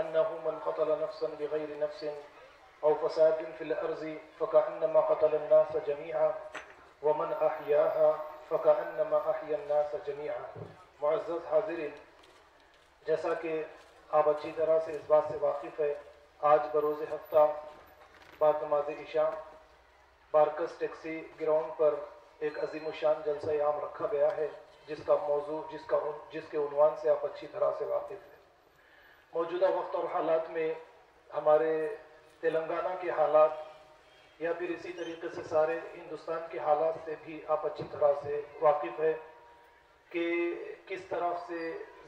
أنه من قتل نفسا بغير نفس أو فساد في الأرض فكأنما قتل الناس جميعا ومن أحياها فكأنما أحيا الناس جميعا. معزز حاضرین، جیسا کہ آپ اچھی طرح سے اس بات سے واقف ہے، آج بروز ہفتہ بعد نماز عشاء بارکس ٹیکسی گراؤنڈ پر ایک عظیم الشان جلسہ عام رکھا گیا ہے، جس کا موضوع جس کے عنوان سے آپ اچھی طرح سے واقف ہیں۔ موجودہ وقت اور حالات میں ہمارے تلنگانہ کے حالات یا پھر اسی طریقے سے سارے ہندوستان کے حالات سے بھی آپ اچھی طرح سے واقف ہے کہ کس طرح سے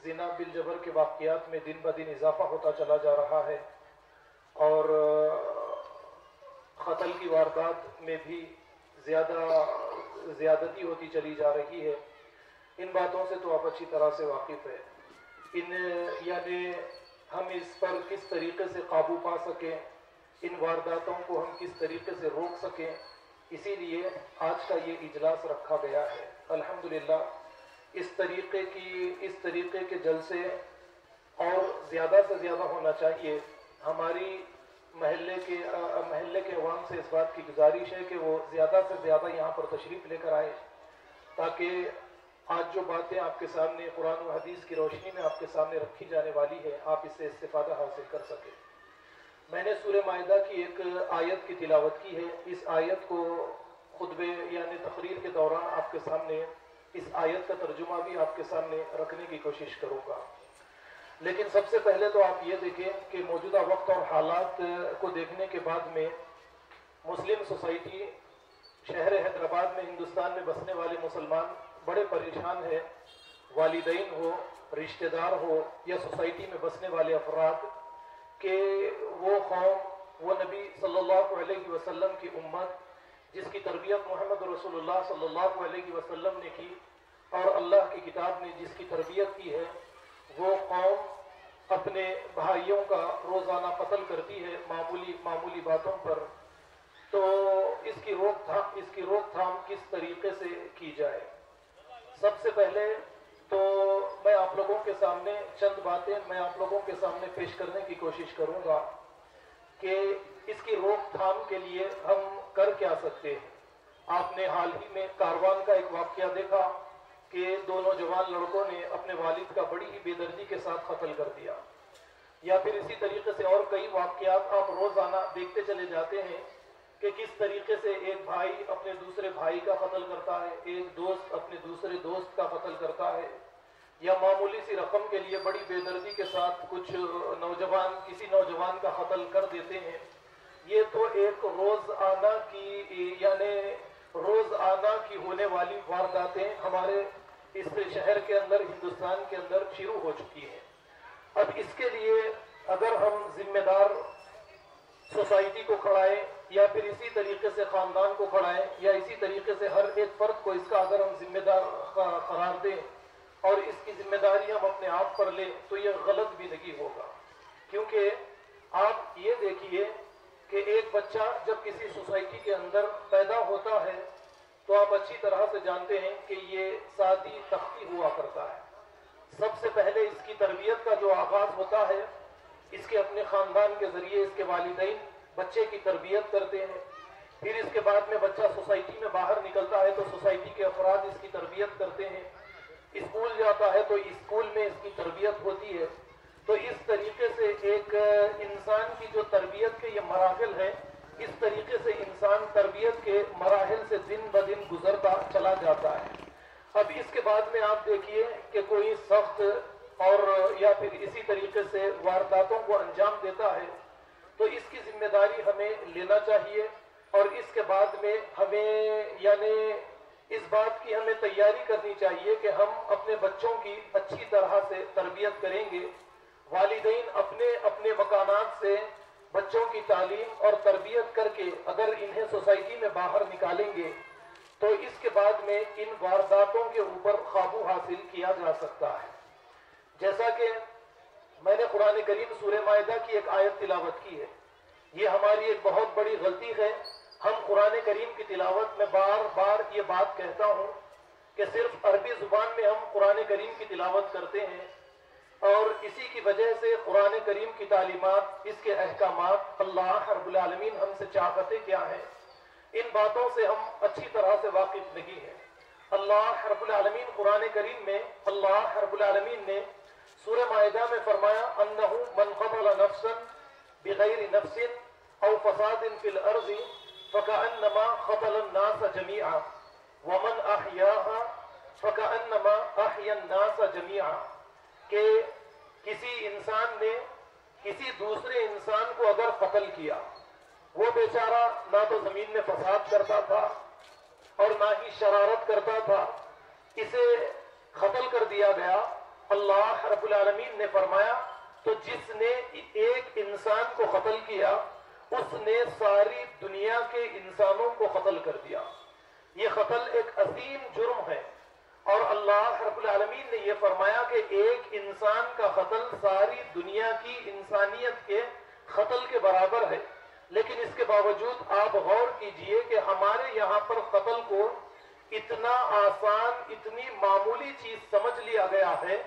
زنا بالجبر کے واقعات میں دن بدن اضافہ ہوتا چلا جا رہا ہے اور قتل کی واردات میں بھی زیادتی ہوتی چلی جا رہی ہے۔ ان باتوں سے تو آپ اچھی طرح سے واقف ہے۔ یعنی ہم اس پر کس طریقے سے قابو پا سکیں، ان وارداتوں کو ہم کس طریقے سے روک سکیں، اسی لیے آج کا یہ اجلاس رکھا گیا ہے۔ الحمدللہ اس طریقے کے جلسے اور زیادہ سے زیادہ ہونا چاہیے۔ ہماری محلے کے عوام سے اس بات کی گزارش ہے کہ وہ زیادہ سے زیادہ یہاں پر تشریف لے کر آئے تاکہ آج جو باتیں آپ کے سامنے قرآن و حدیث کی روشنی میں آپ کے سامنے رکھی جانے والی ہے، آپ اس سے استفادہ حاصل کر سکیں۔ میں نے سورہ مائدہ کی ایک آیت کی تلاوت کی ہے۔ اس آیت کو خطبے یعنی تقریر کے دوران آپ کے سامنے اس آیت کا ترجمہ بھی آپ کے سامنے رکھنے کی کوشش کروں گا، لیکن سب سے پہلے تو آپ یہ دیکھیں کہ موجودہ وقت اور حالات کو دیکھنے کے بعد میں مسلم سوسائٹی شہر حیدرآباد میں ہندوستان میں بسنے والے مسلمان بڑے پریشان ہیں۔ والدین ہو، رشتہ دار ہو یا سوسائٹی میں بسنے والے افراد کہ وہ قوم، وہ نبی صلی اللہ علیہ وسلم کی امت جس کی تربیت محمد رسول اللہ صلی اللہ علیہ وسلم نے کی اور اللہ کی کتاب نے جس کی تربیت کی ہے، وہ قوم اپنے بھائیوں کا روزانہ قتل کرتی ہے معمولی باتوں پر۔ تو اس کی روک تھام کس طریقے سے کی جائے؟ سب سے پہلے تو میں آپ لوگوں کے سامنے چند باتیں میں آپ لوگوں کے سامنے پیش کرنے کی کوشش کروں گا کہ اس کی روک تھام کے لیے ہم کر کیا سکتے ہیں۔ آپ نے حال ہی میں کاروان کا ایک واقعہ دیکھا کہ دو نوجوان لڑکوں نے اپنے والد کا بڑی ہی بے دردی کے ساتھ قتل کر دیا، یا پھر اسی طریقے سے اور کئی واقعات آپ روزانہ دیکھتے چلے جاتے ہیں کہ کس طریقے سے ایک بھائی اپنے دوسرے بھائی کا قتل کرتا ہے، ایک دوست اپنے دوسرے دوست کا قتل کرتا ہے، یا معمولی سی رقم کے لیے بڑی بے دردی کے ساتھ کچھ نوجوان کسی نوجوان کا قتل کر دیتے ہیں۔ یہ تو ایک روزانہ کی ہونے والی وارداتیں ہمارے اس شہر کے اندر، ہندوستان کے اندر شروع ہو چکی ہیں۔ اب اس کے لیے اگر ہم ذمہ دار سوسائٹی کو کھڑائیں یا پھر اسی طریقے سے خاندان کو کھڑائیں یا اسی طریقے سے ہر ایک فرد کو اس کا اگر ہم ذمہ دار قرار دیں اور اس کی ذمہ داری ہم اپنے آپ پر لیں تو یہ غلط بھی نہیں ہوگا، کیونکہ آپ یہ دیکھیے کہ ایک بچہ جب کسی سوسائٹی کے اندر پیدا ہوتا ہے تو آپ اچھی طرح سے جانتے ہیں کہ یہ سادی تختی ہوا کرتا ہے۔ سب سے پہلے اس کی تربیت کا جو آغاز ہوتا ہے، اس کے اپنے خاندان کے ذریعے اس کے والدین بچے کی تربیت کرتے ہیں۔ پھر اس کے بعد میں بچہ سوسائٹی میں باہر نکلتا ہے تو سوسائٹی کے افراد اس کی تربیت کرتے ہیں۔ اسکول جاتا ہے تو اسکول میں اس کی تربیت ہوتی ہے۔ تو اس طریقے سے ایک انسان کی جو تربیت کے یہ مراحل ہیں، اس طریقے سے انسان تربیت کے مراحل سے دن بدن گزرتا چلا جاتا ہے۔ اب اس کے بعد میں آپ دیکھیے کہ کوئی سخت اور یا پھر اسی طریقے سے وارداتوں کو انجام دیتا ہے تو اس کی ذمہ داری ہمیں لینا چاہیے، اور اس کے بعد میں ہمیں یعنی اس بات کی ہمیں تیاری کرنی چاہیے کہ ہم اپنے بچوں کی اچھی طرح سے تربیت کریں گے۔ والدین اپنے اپنے مکانات سے بچوں کی تعلیم اور تربیت کر کے اگر انہیں سوسائٹی میں باہر نکالیں گے تو اس کے بعد میں ان وارداتوں کے اوپر قابو حاصل کیا جا سکتا ہے۔ جیسا کہ میں نے قرآن کریم سورہ مائدہ کی ایک آیت تلاوت کی ہے، یہ ہماری ایک بہت بڑی غلطی ہے۔ ہم قرآن کریم کی تلاوت میں بار بار یہ بات کہتا ہوں کہ صرف عربی زبان میں ہم قرآن کریم کی تلاوت کرتے ہیں، اور اسی کی وجہ سے قرآن کریم کی تعلیمات، اس کے احکامات، اللہ رب العالمین ہم سے چاہتے کیا ہیں، ان باتوں سے ہم اچھی طرح سے واقف نہیں ہیں۔ اللہ رب العالمین قرآن کریم میں اللہ رب العالمین نے سورہ مائدہ میں فرمایا انہ من قتل نفسا بغیر نفس او فساد فی الارض فکأنما قتل الناس جميعا ومن احیاها فکأنما احیا الناس جميعا، کہ کسی انسان نے کسی دوسرے انسان کو اگر قتل کیا، وہ بیچارہ نہ تو زمین میں فساد کرتا تھا اور نہ ہی شرارت کرتا تھا، اسے قتل کر دیا گیا۔ اللہ رب العالمین نے فرمایا تو جس نے ایک انسان کو قتل کیا اس نے ساری دنیا کے انسانوں کو قتل کر دیا۔ یہ قتل ایک عظیم جرم ہے، اور اللہ رب العالمین نے یہ فرمایا کہ ایک انسان کا قتل ساری دنیا کی انسانیت کے قتل کے برابر ہے۔ لیکن اس کے باوجود آپ غور کیجئے کہ ہمارے یہاں پر قتل کو اتنا آسان، اتنی معمولی چیز سمجھ لیا گیا ہے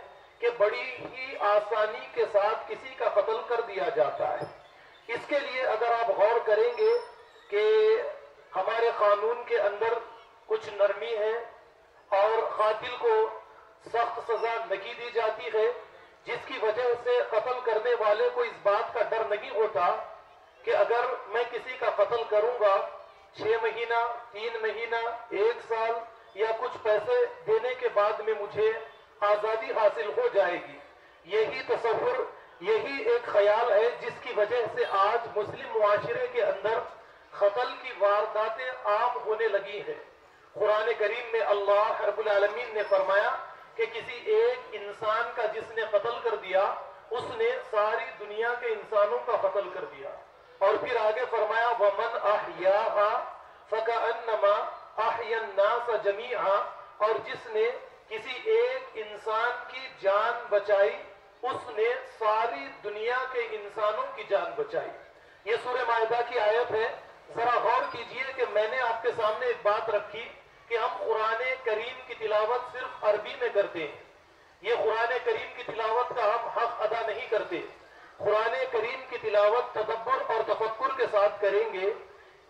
کہ بڑی ہی آسانی کے ساتھ کسی کا قتل کر دیا جاتا ہے۔ اس کے لیے اگر آپ غور کریں گے کہ ہمارے قانون کے اندر کچھ نرمی ہے اور قاتل کو سخت سزا نہیں دی جاتی ہے، جس کی وجہ سے قتل کرنے والے کو اس بات کا ڈر نہیں ہوتا کہ اگر میں کسی کا قتل کروں گا 6 مہینہ، 3 مہینہ، 1 سال یا کچھ پیسے دینے کے بعد میں مجھے آزادی حاصل ہو جائے گی۔ یہی تصور، یہی ایک خیال ہے جس کی وجہ سے آج مسلم معاشرے کے اندر قتل کی وارداتیں عام ہونے لگی ہیں۔ قرآن کریم میں اللہ رب العالمین نے فرمایا کہ کسی ایک انسان کا جس نے قتل کر دیا اس نے ساری دنیا کے انسانوں کا قتل کر دیا، اور پھر آگے فرمایا وَمَنْ أَحْيَاهَا فَكَأَنَّمَا أَحْيَا النَّاسَ جَمِيعًا، اور جس نے کسی ایک انسان کی جان بچائی اس نے ساری دنیا کے انسانوں کی جان بچائی۔ یہ سورہ مائدہ کی آیت ہے۔ ذرا غور کیجئے کہ میں نے آپ کے سامنے ایک بات رکھی کہ ہم قرآن کریم کی تلاوت صرف عربی میں کرتے ہیں، یہ قرآن کریم کی تلاوت کا ہم حق ادا نہیں کرتے۔ قرآن کریم کی تلاوت تدبر اور تفکر کے ساتھ کریں گے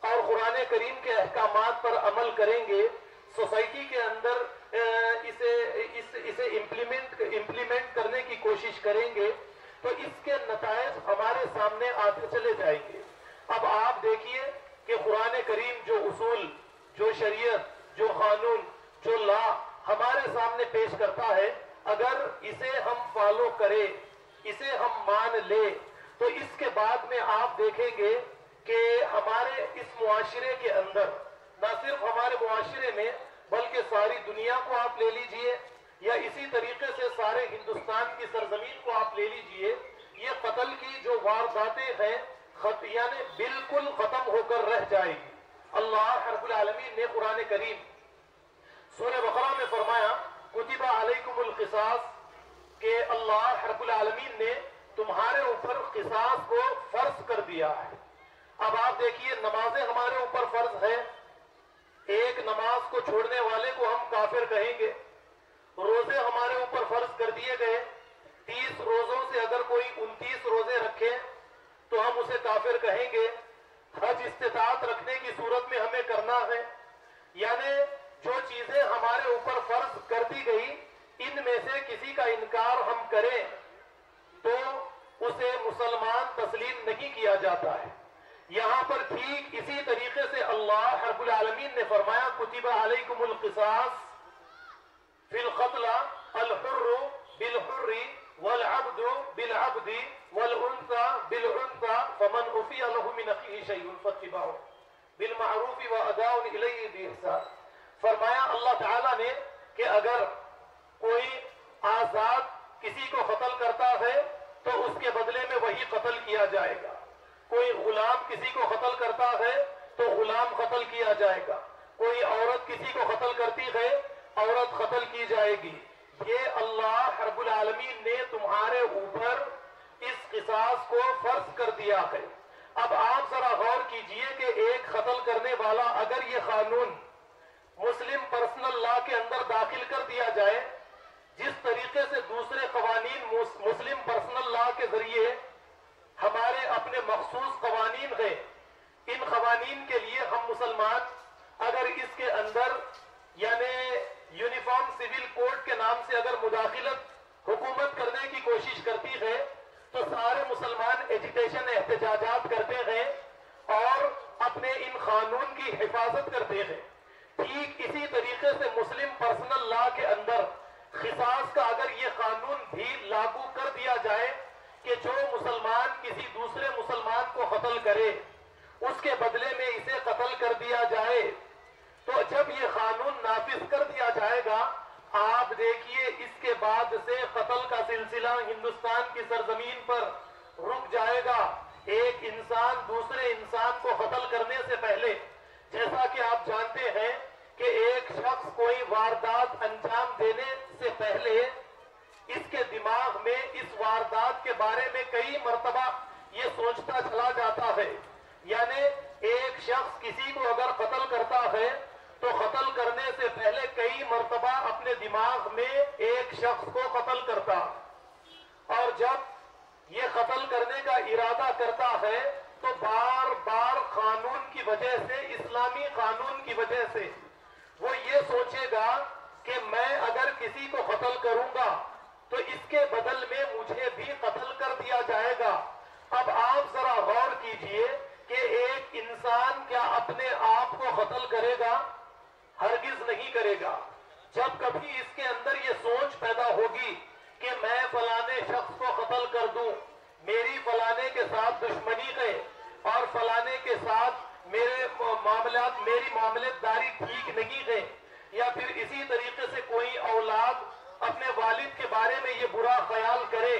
اور قرآن کریم کے احکامات پر عمل کریں گے، سوسائٹی کے اندر اسے امپلیمنٹ کرنے کی کوشش کریں گے تو اس کے نتائج ہمارے سامنے آتے چلے جائیں گے۔ اب آپ دیکھیے کہ قرآن کریم جو اصول، جو شریعت، جو قانون، جو لا ہمارے سامنے پیش کرتا ہے، اگر اسے ہم فالو کریں، اسے ہم مان لیں تو اس کے بعد میں آپ دیکھیں گے کہ ہمارے اس معاشرے کے اندر، نہ صرف ہمارے معاشرے میں بلکہ ساری دنیا کو آپ لے لیجئے یا اسی طریقے سے سارے ہندوستان کی سرزمین کو آپ لے لیجئے، یہ قتل کی جو وارداتیں ہیں یعنی بالکل ختم ہو کر رہ جائے گی۔ اللہ رب العالمین نے قرآن کریم سورہ بقرہ میں فرمایا کتب علیکم القصاص، کہ اللہ رب العالمین نے تمہارے اوپر قصاص کو فرض کر دیا ہے۔ اب آپ دیکھیے نمازیں ہمارے اوپر فرض ہے، ایک نماز کو چھوڑنے والے کو ہم کافر کہیں گے۔ روزے ہمارے اوپر فرض کر دیے گئے، 30 روزوں سے اگر کوئی 29 روزے رکھے تو ہم اسے کافر کہیں گے۔ حج استطاعت رکھنے کی صورت میں ہمیں کرنا ہے، یعنی جو چیزیں ہمارے اوپر فرض کر دی گئی ان میں سے کسی کا انکار ہم کریں تو اسے مسلمان تسلیم نہیں کیا جاتا ہے۔ یہاں پر ٹھیک اسی طریقے سے اللہ رب العالمین نے فرمایا کتب علیکم القصاص فی القتل الحر بالحر والعبد بالعبد والانثى بالانثى فمن عفي له من اخيه شيء فاتباع بالمعروف واداء الیہ باحسان۔ فرمایا اللہ تعالیٰ نے کہ اگر کوئی آزاد کسی کو قتل کرتا ہے تو اس کے بدلے میں وہی قتل کیا جائے گا، کوئی غلام کسی کو قتل کرتا ہے تو غلام قتل کیا جائے گا، کوئی عورت کسی کو قتل کرتی ہے عورت قتل کی جائے گی۔ یہ اللہ رب العالمین نے تمہارے اوپر اس قصاص کو فرض کر دیا ہے۔ اب آپ ذرا غور کیجئے کہ ایک قتل کرنے والا اگر یہ قانون مسلم پرسنل لا کے اندر داخل کر دیا جائے جس طریقے سے دوسرے قوانین مسلم پرسنل لا کے ذریعے ہمارے اپنے مخصوص قوانین ہیں، ان قوانین کے لیے ہم مسلمان اگر اس کے اندر یعنی یونیفارم سول کوڈ کے نام سے اگر مداخلت حکومت کرنے کی کوشش کرتی ہے تو سارے مسلمان ایجیٹیشن احتجاجات کرتے ہیں اور اپنے ان قانون کی حفاظت کرتے ہیں۔ ٹھیک اسی طریقے سے مسلم پرسنل لا کے اندر قصاص کا اگر یہ قانون بھی لاگو کر دیا جائے کہ جو مسلمان کسی دوسرے مسلمان کو قتل کرے اس کے بدلے میں اسے قتل کر دیا جائے، تو جب یہ قانون نافذ کر دیا جائے گا آپ دیکھیے اس کے بعد سے قتل کا سلسلہ ہندوستان کی سرزمین پر رک جائے گا۔ ایک انسان دوسرے انسان کو قتل کرنے سے پہلے، جیسا کہ آپ جانتے ہیں کہ ایک شخص کوئی واردات انجام دینے سے پہلے اس کے دماغ میں اس واردات کے بارے میں کئی مرتبہ یہ سوچتا چلا جاتا ہے، یعنی ایک شخص کسی کو اگر قتل کرتا ہے تو قتل کرنے سے پہلے کئی مرتبہ اپنے دماغ میں ایک شخص کو قتل کرتا، اور جب یہ قتل کرنے کا ارادہ کرتا ہے تو بار بار قانون کی وجہ سے، اسلامی قانون کی وجہ سے وہ یہ سوچے گا کہ میں اگر کسی کو قتل کروں گا تو اس کے بدل میں مجھے بھی قتل کر دیا جائے گا۔ اب آپ ذرا غور کیجئے کہ ایک انسان کیا اپنے آپ کو قتل کرے گا؟ ہرگز نہیں کرے گا۔ جب کبھی اس کے اندر یہ سوچ پیدا ہوگی کہ میں فلانے شخص کو قتل کر دوں، میری فلانے کے ساتھ دشمنی ہے اور فلانے کے ساتھ میری معاملت داری ٹھیک نہیں ہے، یا پھر اسی طریقے سے کوئی اولاد اپنے والد کے بارے میں یہ برا خیال کرے،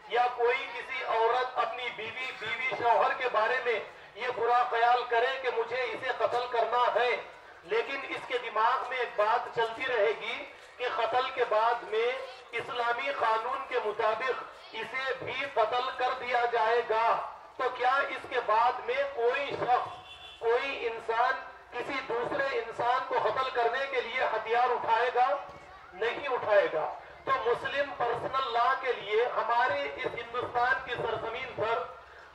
یا کوئی کسی عورت اپنی بیوی شوہر کے بارے میں یہ برا خیال کرے کہ مجھے اسے قتل کرنا ہے، لیکن اس کے دماغ میں ایک بات چلتی رہے گی کہ قتل کے بعد میں اسلامی قانون کے مطابق اسے بھی قتل کر دیا جائے گا، تو کیا اس کے بعد میں کوئی شخص، کوئی انسان کسی دوسرے انسان کو قتل کرنے کے لیے ہتھیار اٹھائے گا؟ نہیں اٹھائے گا۔ تو مسلم پرسنل لا کے لیے ہمارے اس ہندوستان کی سرزمین پر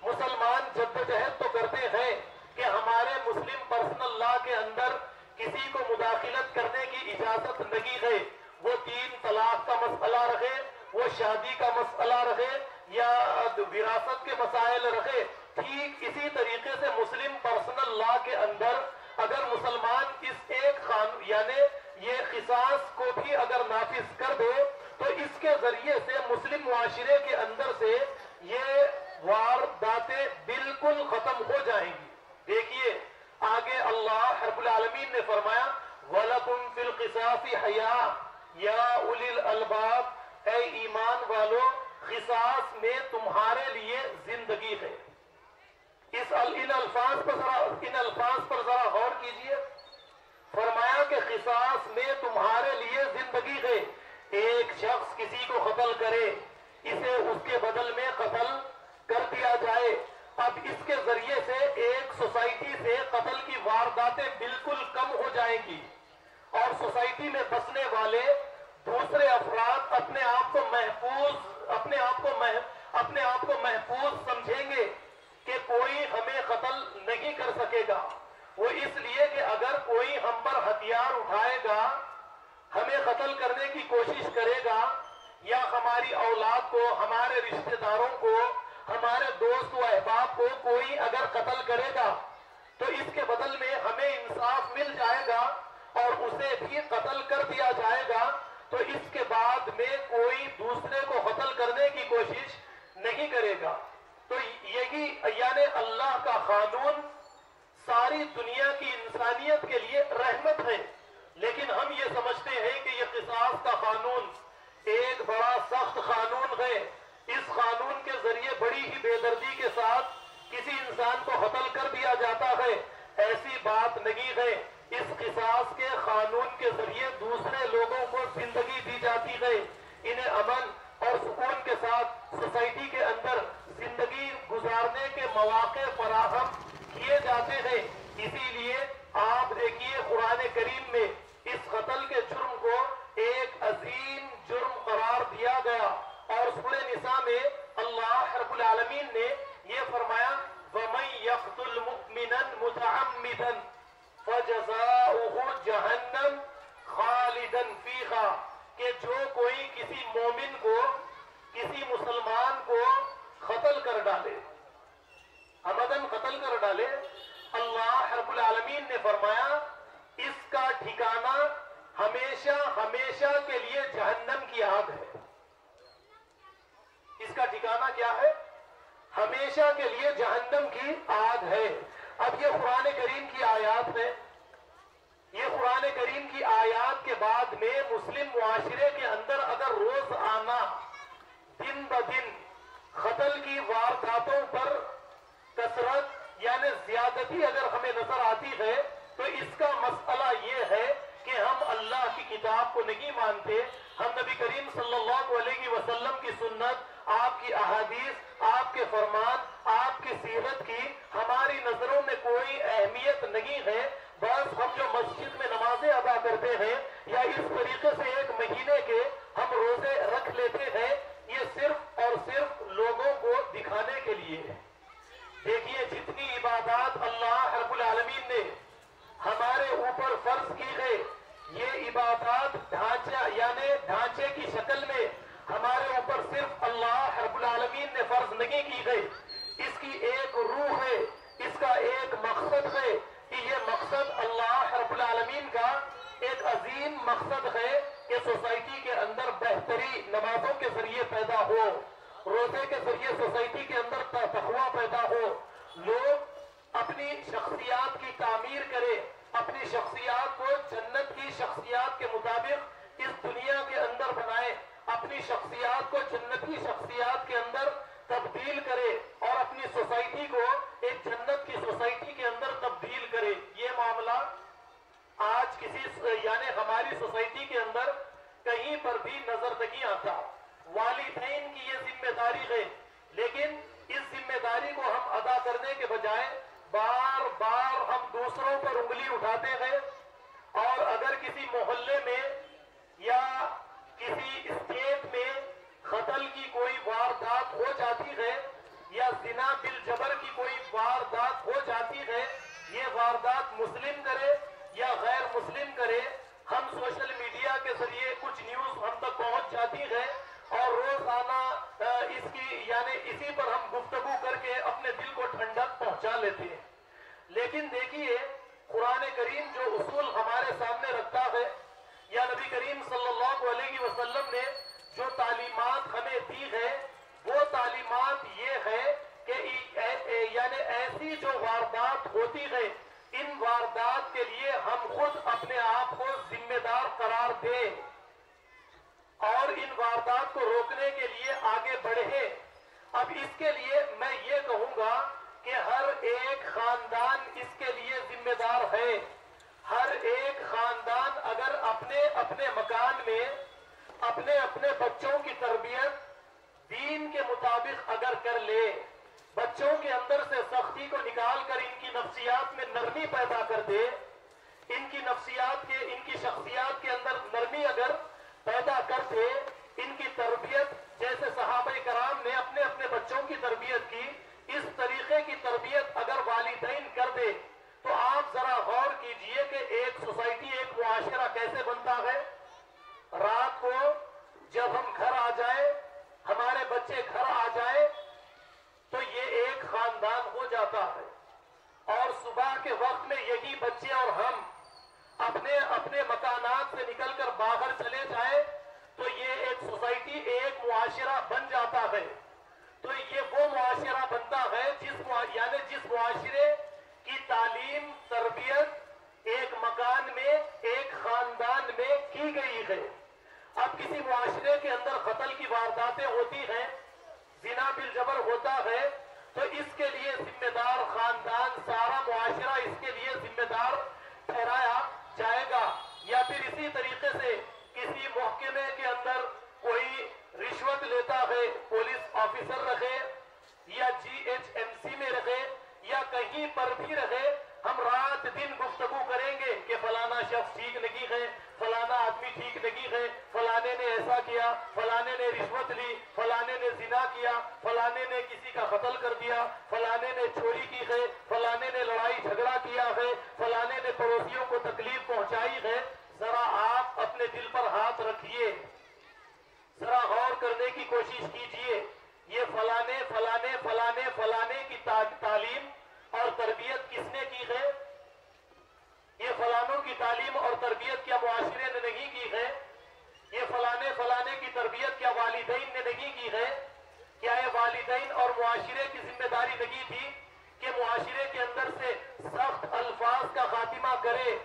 مسلمان جدوجہد تو کرتے ہیں کہ ہمارے مسلم پرسنل لا کے اندر کسی کو مداخلت کرنے کی اجازت نہیں ہے، وہ 3 طلاق کا مسئلہ رہے، وہ شادی کا مسئلہ رہے، یا وراثت کے مسائل رہے۔ ٹھیک اسی طریقے سے مسلم پرسنل لا کے اندر اگر مسلمان اس ایک قانون یعنی یہ قصاص کو بھی اگر نافذ کر دے تو اس کے ذریعے سے مسلم معاشرے کے اندر سے یہ وارداتیں بالکل ختم ہو جائیں گی۔ دیکھیے آگے اللہ رب العالمین نے فرمایا وَلَكُمْ فِي الْقِصَاصِ حَيَاةٌ یا اولی الالباب، اے ایمان والو قصاص میں تمہارے لیے زندگی ہے۔ ان الفاظ پر ذرا غور کیجئے، فرمایا کہ قصاص میں تمہارے لیے زندگی ہے۔ ایک شخص کسی کو قتل کرے، اسے اس کے بدل میں قتل کر دیا جائے، اب اس کے ذریعے سے ایک سوسائٹی سے قتل کی وارداتیں بالکل کم ہو جائیں گی، اور سوسائٹی میں بسنے والے دوسرے افراد اپنے آپ کو محفوظ سمجھیں گے کہ کوئی ہمیں قتل نہیں کر سکے گا۔ وہ اس لیے کہ اگر کوئی ہم پر ہتھیار اٹھائے گا، ہمیں قتل کرنے کی کوشش کرے گا، یا ہماری اولاد کو، ہمارے رشتہ داروں کو، ہمارے دوست و احباب کو کوئی اگر قتل کرے گا تو اس کے بدل میں ہمیں انصاف مل جائے گا اور اسے بھی قتل کر دیا جائے گا، تو اس کے بعد میں کوئی دوسرے کو قتل کرنے کی کوشش نہیں کرے گا۔ تو یہی یعنی اللہ کا قانون ساری دنیا کی انسانیت کے لیے رحمت ہے، لیکن ہم یہ سمجھتے ہیں کہ یہ قصاص کا قانون ایک بڑا سخت قانون ہے، اس قانون کے ذریعے بڑی ہی بے دردی کے ساتھ کسی انسان کو قتل کر دیا جاتا ہے۔ ایسی بات نہیں ہے، اس قصاص کے قانون کے ذریعے دوسرے لوگوں کو زندگی دی جاتی ہے، انہیں امن اور سکون کے ساتھ سوسائٹی کے اندر زندگی گزارنے کے مواقع فراہم کیے جاتے ہیں۔ اسی لیے آپ دیکھیے قرآن کریم میں اس قتل کے جرم کو ایک عظیم جرم قرار خالدا فجزاؤہ جہنم خالدا فیہا، کہ جو کوئی کسی مومن کو، کسی مسلمان کو قتل کر ڈالے، عمدن قتل کر ڈالے، اللہ رب العالمین نے فرمایا اس کا ٹھکانہ ہمیشہ ہمیشہ کے لیے جہنم کی آگ ہے۔ اس کا ٹھکانہ کیا ہے؟ ہمیشہ کے لیے جہنم کی آگ ہے۔ اب یہ قرآن کریم کی آیات ہے، یہ قرآن کریم کی آیات کے بعد میں مسلم معاشرے کے اندر اگر روز آنا دن بدن قتل کی وارداتوں پر کثرت یعنی زیادتی اگر ہمیں نظر آتی ہے تو اس کا مسئلہ یہ ہے کہ ہم اللہ کی کتاب کو نہیں مانتے، ہم نبی کریم صلی اللہ علیہ وسلم کی سنت، آپ کی احادیث، آپ کے فرمان، آپ کی سیرت کی ہماری نظروں میں کوئی اہمیت نہیں ہے۔ بس ہم جو مسجد میں نمازیں ادا کرتے ہیں یا اس طریقے سے ایک مہینے کے ہم روزے رکھ لیتے ہیں، یہ صرف اور صرف لوگوں کو دکھانے کے لیے ہے۔ دیکھیے جتنی عبادات اللہ رب العالمین نے ہمارے اوپر فرض کی ہے، یہ عبادات ڈھانچے کی شکل میں ہمارے اوپر صرف اللہ رب العالمین نے فرض نہیں کی گئی، اس کی ایک روح ہے، اس کا ایک مقصد ہے کہ یہ مقصد اللہ رب العالمین کا ایک عظیم مقصد ہے کہ سوسائٹی کے اندر بہتری نمازوں کے ذریعے پیدا ہو، روزے کے ذریعے سوسائٹی کے اندر تقویٰ پیدا ہو، لوگ اپنی شخصیات کی تعمیر کرے، اپنی شخصیات کو جنت کی شخصیات کے مطابق اس دنیا کے اندر بنائے، اپنی شخصیات کو جنتی شخصیات کے اندر تبدیل کرے اور اپنی سوسائٹی کو ایک جنت کی سوسائٹی کے اندر تبدیل کرے۔ یہ معاملہ آج ہماری سوسائٹی کے اندر کہیں پر بھی نظر نہیں آتا۔ والدین کی یہ ذمہ داری ہے، لیکن اس ذمہ داری کو ہم ادا کرنے کے بجائے بار بار ہم دوسروں پر انگلی اٹھاتے ہیں، اور اگر کسی محلے میں یا کسی اسٹیٹ میں قتل کی کوئی واردات ہو جاتی ہے یا زنا بالجبر کی کوئی واردات ہو جاتی ہے، یہ واردات مسلم کرے یا غیر مسلم کرے، ہم سوشل میڈیا کے ذریعے کچھ نیوز ہم تک پہنچ جاتی ہے اور روزانہ اسی پر ہم گفتگو کر کے اپنے دل کو ٹھنڈک پہنچا لیتے ہیں۔ لیکن دیکھیے قرآن کریم جو اصول ہمارے سامنے رکھتا ہے یا نبی کریم صلی اللہ علیہ وسلم نے جو تعلیمات ہمیں دی ہے، وہ تعلیمات یہ ہے کہ ایسی جو واردات ہوتی ہے، ان واردات کے لیے ہم خود اپنے آپ کو ذمہ دار قرار دیں اور ان واردات کو روکنے کے لیے آگے بڑھے۔ اب اس کے لیے میں یہ کہوں گا کہ ہر ایک خاندان اس کے لیے ذمہ دار ہے۔ ہر ایک خاندان اگر اپنے اپنے مکان میں اپنے اپنے بچوں کی تربیت دین کے مطابق اگر کر لے، بچوں کے اندر سے سختی کو نکال کر ان کی نفسیات میں نرمی پیدا کر دے، ان کی شخصیات کے اندر نرمی اگر پیدا کر دے، ان کی تربیت جیسے صحابہ کرام نے اپنے اپنے بچوں کی تربیت کی، اس طریقے کی تربیت اگر والدین کر دے تو آپ ذرا غور کیجئے کہ ایک سوسائٹی، ایک معاشرہ کیسے بنتا ہے۔ رات کو جب ہم گھر آ جائیں، ہمارے بچے گھر آ جائیں تو یہ ایک خاندان ہو جاتا ہے، اور صبح کے وقت میں یہی بچے اور ہم اپنے اپنے مکانات سے نکل کر باہر چلے جائیں تو یہ ایک سوسائٹی، ایک معاشرہ بن جاتا ہے۔ تو یہ وہ معاشرہ بنتا ہے جس معاشرے کی تعلیم، تربیت ایک مکان میں، ایک خاندان میں کی گئی ہے۔ اب کسی معاشرے کے اندر قتل کی وارداتیں ہوتی ہیں، زنا بالجبر ہوتا ہے، تو اس کے لیے ذمہ دار خاندان، سارا معاشرہ اس کے لیے ذمہ دار ٹھہرایا جائے گا۔ یا پھر اسی طریقے سے کسی محکمے کے اندر کوئی رشوت لیتا ہے، پولیس آفیسر رہے یا GHMC میں رہے یا کہیں پر بھی رہے، ہم رات دن گفتگو کریں گے کہ فلانا شخص ٹھیک نہیں ہے، فلانا آدمی ٹھیک نہیں ہے، فلانے نے ایسا کیا، فلانے نے رشوت لی، فلانے نے زنا کیا، فلانے نے کسی کا قتل کر دیا، فلانے نے چوری کی ہے، فلانے نے لڑائی جھگڑا کیا ہے، فلانے نے پڑوسیوں کو تکلیف پہنچائی ہے۔ ذرا آپ اپنے دل پر ہاتھ رکھیے، ذرا غور کرنے کی کوشش کیجئے، یہ فلانے فلانے فلانے فلانے کی تعلیم اور تربیت کس نے کی ہے؟ یہ فلانوں کی تعلیم اور تربیت کیا معاشرے نے نہیں کی ہے؟ یہ فلانے فلانے کی تربیت کیا والدین نے نہیں کی ہے؟ کیا یہ والدین اور معاشرے کی ذمہ داری نہیں تھی کہ معاشرے کے اندر سے سخت الفاظ کا خاتمہ کرے،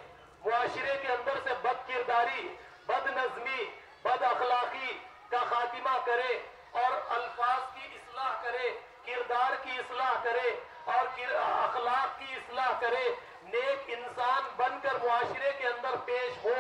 معاشرے کے اندر سے بد کرداری، بد نظمی، بد اخلاقی کا خاتمہ کرے اور الفاظ کی اصلاح کرے، کردار کی اصلاح کرے اور اخلاق کی اصلاح کرے، نیک انسان بن کر معاشرے کے اندر پیش ہو،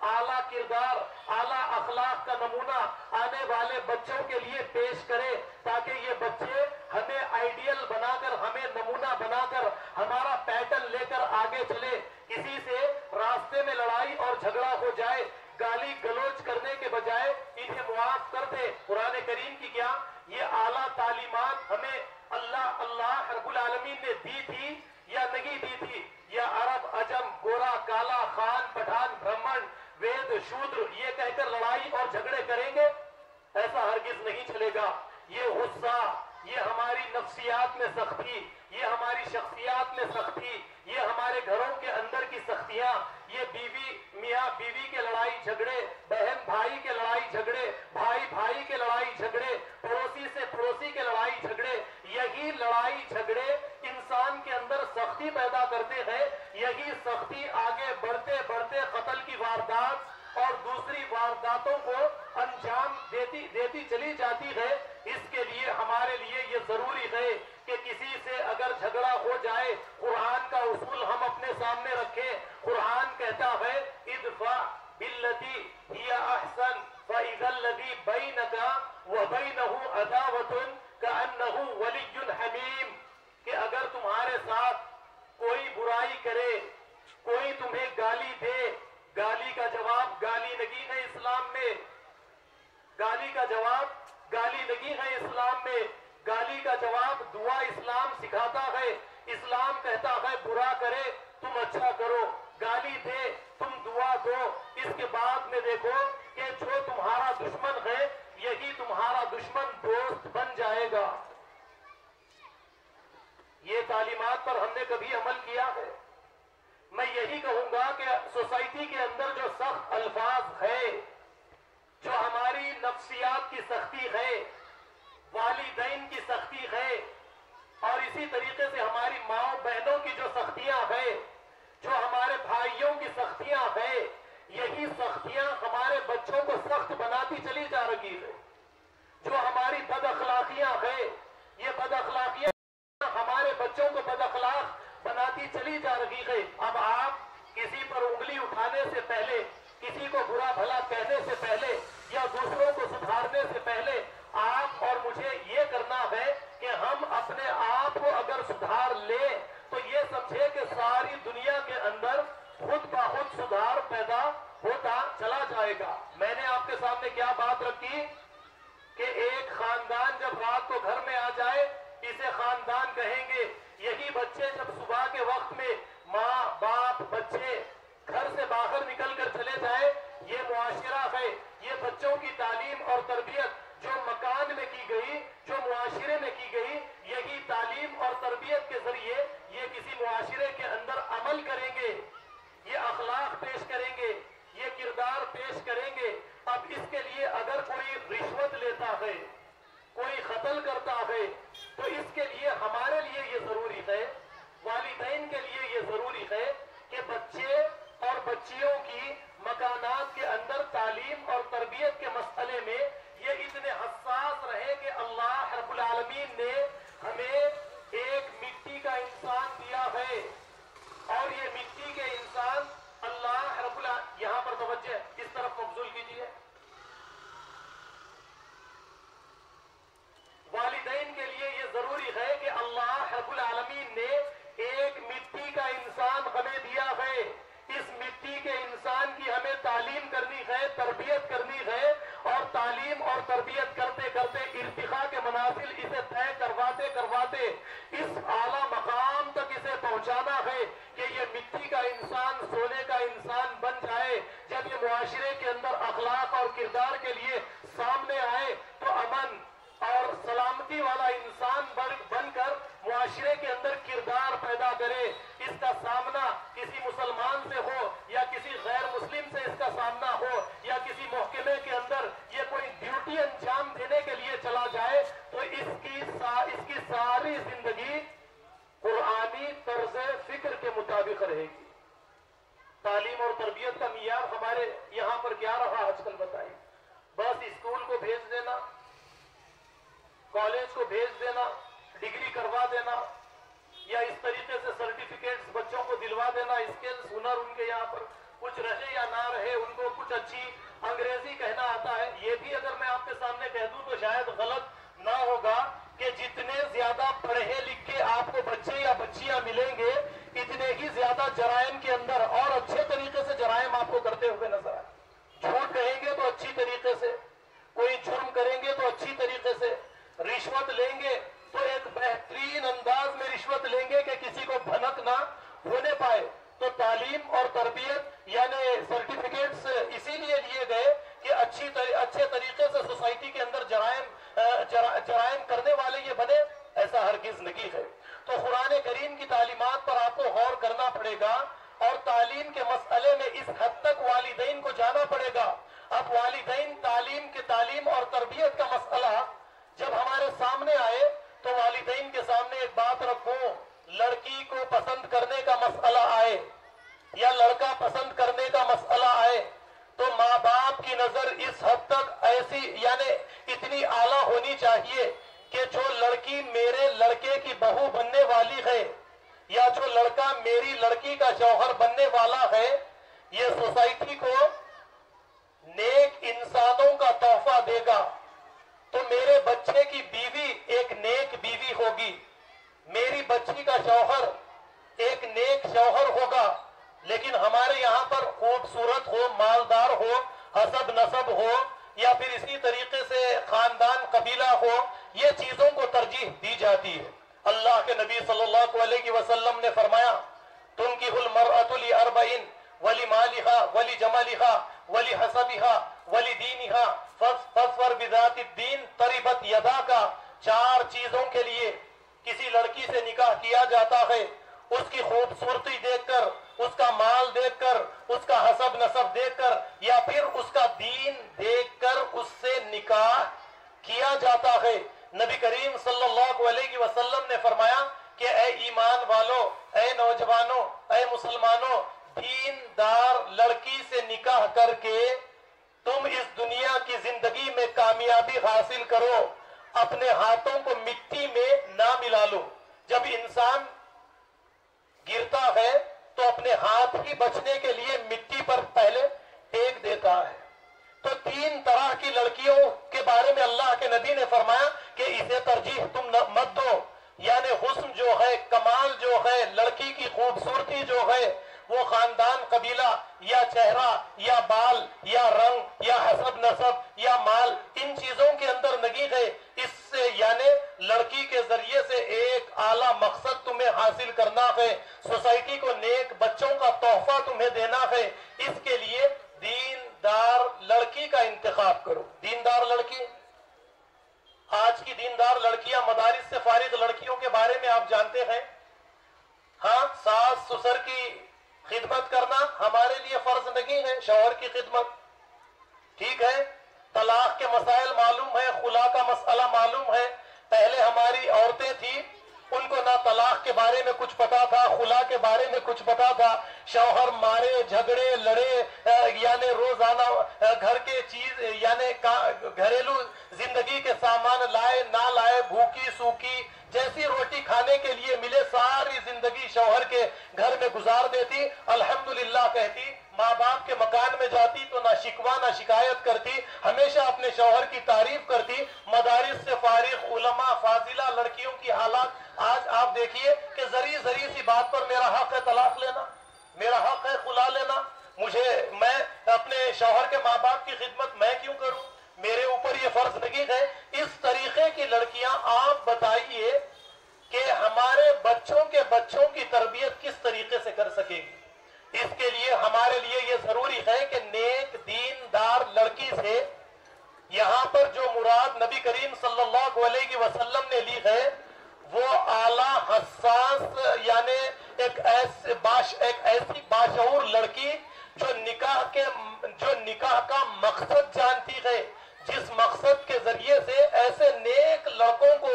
اعلیٰ کردار، اعلیٰ اخلاق کا نمونہ آنے والے بچوں کے لیے پیش کرے، تاکہ یہ بچے ہمیں آئیڈیل بنا کر، ہمیں نمونہ بنا کر، ہمارا پیٹرن لے کر آگے چلے۔ کسی سے راستے میں لڑائی اور جھگڑا ہو جائے، گالی گلوچ کرنے کے بجائے انہیں معاف کر دے۔ قرآن کریم کی کیا یہ اعلیٰ تعلیمات ہمیں اللہ رب العالمین نے دی تھی یا نہیں دی تھی؟ یا عرب عجم، گورا کالا، خان پٹھان، برہمن وید شودر یہ کہہ کر لڑائی اور جھگڑے کریں گے؟ ایسا ہرگز نہیں چلے گا۔ یہ غصہ، یہ ہماری نفسیات میں سختی، یہ ہماری شخصیات میں سختی، یہ ہمارے گھروں کے اندر کی سختیاں، یہ بیوی میاں بیوی کے لڑائی جھگڑے، بہن بھائی کے لڑائی جھگڑے، بھائی بھائی کے لڑائی جھگڑے، پڑوسی سے پڑوسی کے لڑائی جھگڑے، یہی لڑائی جھگڑے انسان کے اندر سختی پیدا کرتے ہیں۔ یہی سختی آگے بڑھتے بڑھتے قتل کی واردات اور دوسری وارداتوں کو انجام دیتی چلی جاتی ہے۔ اس کے لیے ہمارے لیے یہ ضروری ہے کہ کسی سے اگر جھگڑا ہو جائے، قرآن کا اصول ہم اپنے سامنے رکھیں۔ قرآن کہتا ہے ادفع باللتی ہی احسن فاذا الذی بینک وبینہ عداوۃ کأنہ ولی حمیم، کہ اگر تمہارے ساتھ کوئی برائی کرے، کوئی تمہیں گالی دے، گالی کا جواب گالی نہیں ہے اسلام میں، گالی کا جواب گالی نہیں ہے اسلام میں، گالی کا جواب دعا اسلام سکھاتا ہے۔ اسلام کہتا ہے برا کرے تم اچھا کرو، گالی دے تم دعا دو۔ اس کے بعد میں دیکھو کہ جو تمہارا دشمن ہے یہی تمہارا دشمن دوست بن جائے گا۔ یہ تعلیمات پر ہم نے کبھی عمل کیا ہے؟ میں یہی کہوں گا کہ سوسائٹی کے اندر جو سخت الفاظ ہے، جو ہماری نفسیات کی سختی ہے، والدین کی سختی ہے، اور اسی طریقے سے ہماری ماں بہنوں کی جو سختیاں ہیں، جو ہمارے بھائیوں کی سختیاں ہیں، یہی سختیاں ہمارے بچوں کو سخت بناتی چلی جا رہی ہے۔ جو ہماری بد اخلاقیاں ہیں، یہ بد اخلاقیاں ہمارے بچوں کو بد اخلاق بناتی چلی جا رہی ہے۔ اب آپ کسی پر انگلی اٹھانے سے پہلے، کسی کو برا بھلا کہنے سے پہلے یا دوسروں کو سدھارنے سے پہلے آپ اور مجھے یہ کرنا ہے کہ ہم اپنے آپ کو اگر سدھار لیں تو یہ سمجھے کہ ساری دنیا کے اندر خود بخود سدھار پیدا ہوتا چلا جائے گا۔ میں نے آپ کے سامنے کیا بات رکھی کہ ایک خاندان جب رات کو گھر میں آ جائے اسے خاندان کہیں گے۔ یہی بچے جب صبح کے وقت میں ماں باپ بچے گھر سے باہر نکل کر چلے جائے، یہ معاشرہ ہے۔ یہ بچوں کی تعلیم اور تربیت جو مکان میں کی گئی، جو معاشرے میں کی گئی، یہی تعلیم اور تربیت کے ذریعے یہ کسی معاشرے کے اندر عمل کریں گے، یہ اخلاق پیش کریں گے، یہ کردار پیش کریں گے۔ اب اس کے لیے اگر کوئی رشوت لیتا ہے، کوئی قتل کرتا ہے، تو اس کے لیے ہمارے لیے یہ ضروری ہے، والدین کے لیے یہ ضروری ہے کہ بچے اور بچیوں کی مکانات کے اندر تعلیم اور تربیت کے مسئلے میں یہ اتنے حساس رہے کہ اللہ رب العالمین نے ہمیں ایک مٹی کا انسان دیا ہے، اور یہ مٹی کے انسان اللہ رب العالمین، یہاں پر توجہ اس طرف مبذول کیجیے، والدین کے لیے یہ ضروری ہے کہ اللہ رب العالمین نے ایک مٹی کا انسان ہمیں دیا تعلیم اور تربیت کرتے کرتے ارتقاء کے منازل اسے طے کرواتے کرواتے اس اعلیٰ مقام تک اسے پہنچانا ہے کہ یہ مٹی کا انسان سونے کا انسان بن جائے. جب یہ معاشرے کے اندر اخلاق اور کردار کے لیے سامنے آئے تو امن اور سلامتی والا انسان بن کر معاشرے کے اندر کردار پیدا کرے. اس کا سامنا کسی مسلمان سے ہو یا کسی غیر مسلم سے اس کا سامنا ہو یا کسی محکمے کے اندر یہ کوئی ڈیوٹی انجام دینے کے لیے چلا جائے تو اس کی ساری زندگی قرآنی طرز فکر کے مطابق رہے گی. تعلیم اور تربیت کا معیار ہمارے یہاں پر کیا رہا آج کل بتائیں؟ بس اسکول کو بھیج دینا، کالج کو بھیج دینا، ڈگری کروا دینا یا اس طریقے سے سرٹیفکیٹس بچوں کو دلوا دینا. اسکلز ہنر ان کے یہاں پر کچھ رہے یا نہ رہے، ان کو کچھ اچھی انگریزی کہنا آتا ہے. یہ بھی اگر میں آپ کے سامنے کہہ دوں تو شاید غلط نہ ہوگا کہ جتنے زیادہ پڑھے لکھے آپ کو بچے یا بچیاں ملیں گے اتنے ہی زیادہ جرائم کے اندر اور اچھے طریقے سے جرائم آپ کو کرتے ہوئے نظر آئے. جھوٹ کہیں گے تو اچھی طریقے سے، کوئی جرم کریں گے تو اچھی طریقے سے، رشوت لیں گے تو ایک بہترین انداز میں رشوت لیں گے کہ کسی کو بھنک نہ ہونے پائے. تو تعلیم اور تربیت یعنی سرٹیفکیٹس اسی لیے لیے گئے کہ اچھے طریقے سے سوسائٹی کے اندر جرائم کرنے والے یہ بنے، ایسا ہرگز نہیں ہے. تو قرآن کریم کی تعلیمات پر آپ کو غور کرنا پڑے گا اور تعلیم کے مسئلے میں اس حد تک والدین کو جانا پڑے گا. اب والدین تعلیم اور تربیت کا مسئلہ جب ہمارے سامنے آئے تو والدین کے سامنے ایک بات رکھوں، لڑکی کو پسند کرنے کا مسئلہ آئے یا لڑکا پسند کرنے کا مسئلہ آئے تو ماں باپ کی نظر اس حد تک ایسی یعنی اتنی اعلیٰ ہونی چاہیے کہ جو لڑکی میرے لڑکے کی بہو بننے والی ہے یا جو لڑکا میری لڑکی کا شوہر بننے والا ہے یہ سوسائٹی کو نیک انسانوں کا تحفہ دے گا. تو میرے بچے کی بیوی ایک نیک بیوی ہوگی، میری بچی کا شوہر ایک نیک شوہر ہوگا. لیکن ہمارے یہاں پر خوبصورت ہو، مالدار ہو، حسب نسب ہو یا پھر اسی طریقے سے خاندان قبیلہ ہو، یہ چیزوں کو ترجیح دی جاتی ہے. اللہ کے نبی صلی اللہ علیہ وسلم نے فرمایا تنکح المرأة لأربعین ولمالها ولجمالها ولحسبها ولدینها فاظفر بذات الدین تربت یداک. 4 چیزوں کے لیے کسی لڑکی سے نکاح کیا جاتا ہے، اس کی خوبصورتی دیکھ کر، اس کا مال دیکھ کر، اس کا حسب نسب دیکھ کر یا پھر اس کا دین دیکھ کر اس سے نکاح کیا جاتا ہے. نبی کریم صلی اللہ علیہ وسلم نے فرمایا کہ اے ایمان والو، اے نوجوانوں، اے مسلمانوں، دیندار لڑکی سے نکاح کر کے تم اس دنیا کی زندگی میں کامیابی حاصل کرو، اپنے ہاتھوں کو مٹی میں نہ ملا لو. جب انسان گرتا ہے تو اپنے ہاتھ ہی بچنے کے لیے مٹی پر پہلے ٹیک دیتا ہے. تو 3 طرح کی لڑکیوں کے بارے میں اللہ کے نبی نے فرمایا کہ اسے ترجیح تم مت دو. یعنی حسن جو ہے، کمال جو ہے، لڑکی کی خوبصورتی جو ہے وہ خاندان قبیلہ یا چہرہ یا بال یا رنگ یا حسب نسب یا مال ان چیزوں کے اندر نہیں ہے. اس سے یعنی لڑکی کے ذریعے سے ایک اعلیٰ مقصد تمہیں حاصل کرنا ہے، سوسائٹی کو نیک بچوں کا تحفہ تمہیں دینا ہے. اس کے لیے دیندار لڑکی کا انتخاب کرو. دیندار لڑکی، آج کی دیندار لڑکیاں مدارس سے فارغ لڑکیوں کے بارے میں آپ جانتے ہیں. ہاں، ساس سسر کی خدمت کرنا ہمارے لیے فرض نہیں ہے، شوہر کی خدمت ٹھیک ہے. طلاق کے مسائل معلوم ہے، خلا کا مسئلہ معلوم ہے. پہلے ہماری عورتیں تھیں، ان کو نہ طلاق کے بارے میں کچھ پتا تھا، خلا کے بارے میں کچھ پتا تھا. شوہر مارے، جھگڑے، لڑے، یعنی روزانہ گھر کے چیز یعنی گھریلو زندگی کے سامان لائے نہ لائے، بھوکی سوکھی جیسی روٹی کھانے کے لیے ملے ساری زندگی شوہر کے گھر میں گزار دیتی. الحمدللہ کہتی، ماں باپ کے مکان میں جاتی تو نہ شکوہ نہ شکایت کرتی، ہمیشہ اپنے شوہر کی تعریف کرتی. مدارس سے فارغ علماء فاضلہ لڑکیوں کی حالات آج آپ دیکھیے کہ ذری سی بات پر میرا حق ہے طلاق لینا، میرا حق ہے خلا لینا. میں اپنے شوہر کے ماں باپ کی خدمت میں کیوں کروں؟ میرے اوپر یہ لیے ہمارے لیے یہ ضروری ہے کہ نیک دیندار لڑکی سے یہاں پر جو مراد نبی کریم صلی اللہ علیہ وسلم نے لی ہے وہ اعلیٰ حساس یعنی ایک ایسی باشعور لڑکی جو نکاح کا مقصد جانتی ہے، جس مقصد کے ذریعے سے ایسے نیک لڑکوں کو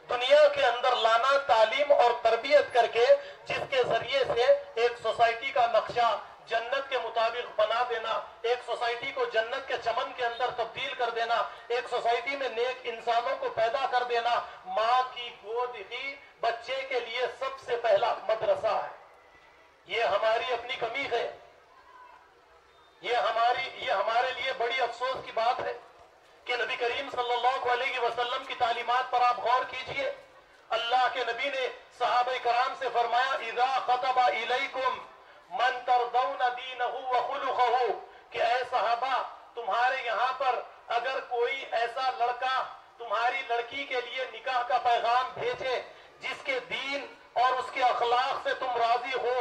دنیا کے اندر لانا، تعلیم اور تربیت کر کے، جس کے ذریعے سے ایک سوسائٹی کا نقشہ جنت کے مطابق بنا دینا، ایک سوسائٹی کو جنت کے چمن کے اندر تبدیل کر دینا، ایک سوسائٹی میں نیک انسانوں کو پیدا کر دینا۔ ماں کی گود ہی بچے کے لیے سب سے پہلا مدرسہ ہے۔ یہ ہماری اپنی کمی ہے، یہ ہمارے لیے بڑی افسوس کی بات ہے کہ نبی کریم صلی اللہ علیہ وسلم کی تعلیمات پر آپ غور کیجئے۔ اللہ کے نبی نے صحابہ کرام سے فرمایا اذا خطب الیکم من ترضون دینہ وخلقہ، کہ اے صحابہ تمہارے یہاں پر اگر کوئی ایسا لڑکا تمہاری لڑکی کے لیے نکاح کا پیغام بھیجے جس کے دین اور اس کے اخلاق سے تم راضی ہو،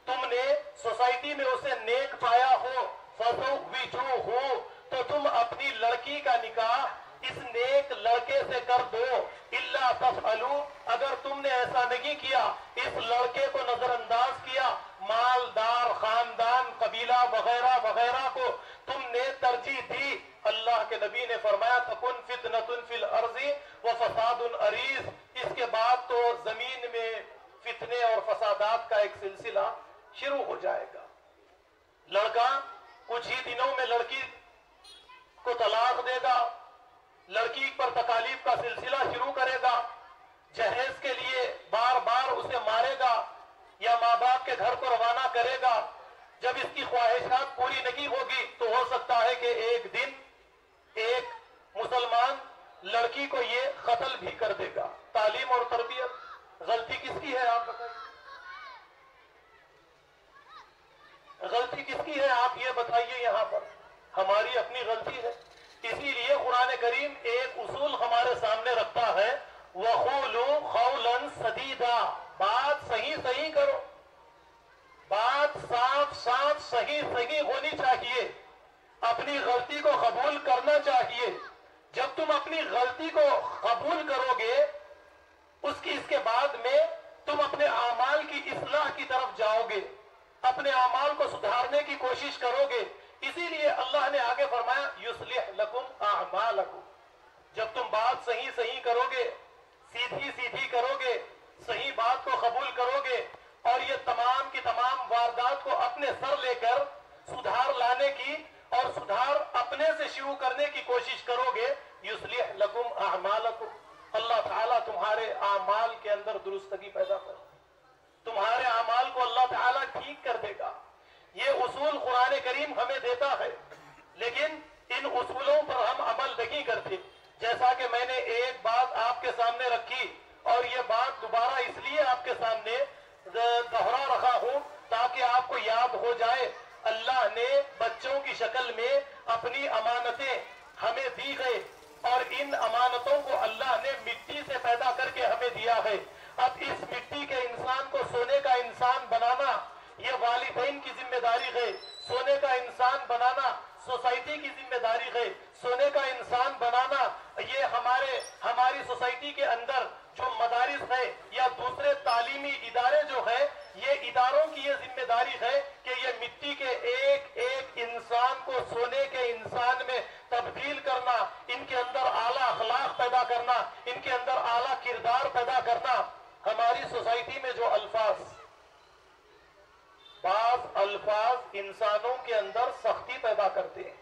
تم نے سوسائٹی میں اسے نیک پایا ہو، فزوجوہ، تو تم اپنی لڑکی کا نکاح اس نیک لڑکے سے کر دو۔ الا تفعلوا، اگر تم نے ایسا نہیں کیا، اس لڑکے کو نظر انداز کیا، مالدار خاندان قبیلہ وغیرہ وغیرہ کو تم نے ترجیح دی، اللہ کے نبی نے فرمایا تکن فتنۃ فی الارض وفساد عریض، اس کے بعد تو زمین میں فتنے اور فسادات کا ایک سلسلہ شروع ہو جائے گا۔ لڑکا کچھ ہی دنوں میں لڑکی کو طلاق دے گا، لڑکی پر تکالیف کا سلسلہ شروع کرے گا، جہیز کے لیے بار بار اسے مارے گا یا ماں باپ کے گھر کو روانہ کرے گا۔ جب اس کی خواہشات پوری نہیں ہوگی تو ہو سکتا ہے کہ ایک دن ایک مسلمان لڑکی کو یہ قتل بھی کر دے گا۔ تعلیم اور تربیت غلطی کس کی ہے آپ بتائیے؟ غلطی کس کی ہے آپ یہ بتائیے؟ یہاں پر ہماری اپنی غلطی ہے۔ اسی لیے قرآن کریم ایک اصول ہمارے سامنے رکھتا ہے وَقُولُوا قَوْلًا سَدِيدًا، بات صحیح کرو، بات صاف صحیح ہونی چاہیے، اپنی غلطی کو قبول کرنا چاہیے۔ جب تم اپنی غلطی کو قبول کرو گے اس کے بعد میں تم اپنے اعمال کی اصلاح کی طرف جاؤ گے، اپنے اعمال کو سدھارنے کی کوشش کرو گے۔ اسی لیے اللہ نے آگے فرمایا یصلح لکم اعمالکم، جب تم بات صحیح کرو گے، سیدھی کرو گے، صحیح بات کو قبول کرو گے اور یہ تمام کی تمام واردات کو اپنے سر لے کر سدھار لانے کی اور سدھار اپنے سے شروع کرنے کی کوشش کرو گے، یصلح لکم اعمالکم، اللہ تعالیٰ تمہارے اعمال کے اندر درستگی پیدا کرے، تمہارے اعمال کو اللہ تعالیٰ ٹھیک کر دے گا۔ یہ اصول قرآن کریم ہمیں دیتا ہے، لیکن ان اصولوں پر ہم عمل نہیں کرتے۔ جیسا کہ میں نے ایک بات آپ کے سامنے رکھی اور یہ بات دوبارہ اس لیے آپ کے سامنے دہرا رکھا ہوں تاکہ آپ کو یاد ہو جائے، اللہ نے بچوں کی شکل میں اپنی امانتیں ہمیں دی ہے اور ان امانتوں کو اللہ نے مٹی سے پیدا کر کے ہمیں دیا ہے۔ اب اس مٹی کے انسان کو سونے کا انسان بنانا یہ والدین کی ذمہ داری ہے، سونے کا انسان بنانا سوسائٹی کی ذمہ داری ہے، سونے کا انسان بنانا یہ ہماری سوسائٹی کے اندر جو مدارس ہے یا دوسرے تعلیمی ادارے جو ہے یہ اداروں کی یہ ذمہ داری ہے کہ یہ مٹی کے ایک انسان کو سونے کے انسان میں تبدیل کرنا، ان کے اندر اعلیٰ اخلاق پیدا کرنا، ان کے اندر اعلیٰ کردار پیدا کرنا۔ ہماری سوسائٹی میں جو بعض الفاظ انسانوں کے اندر سختی پیدا کرتے ہیں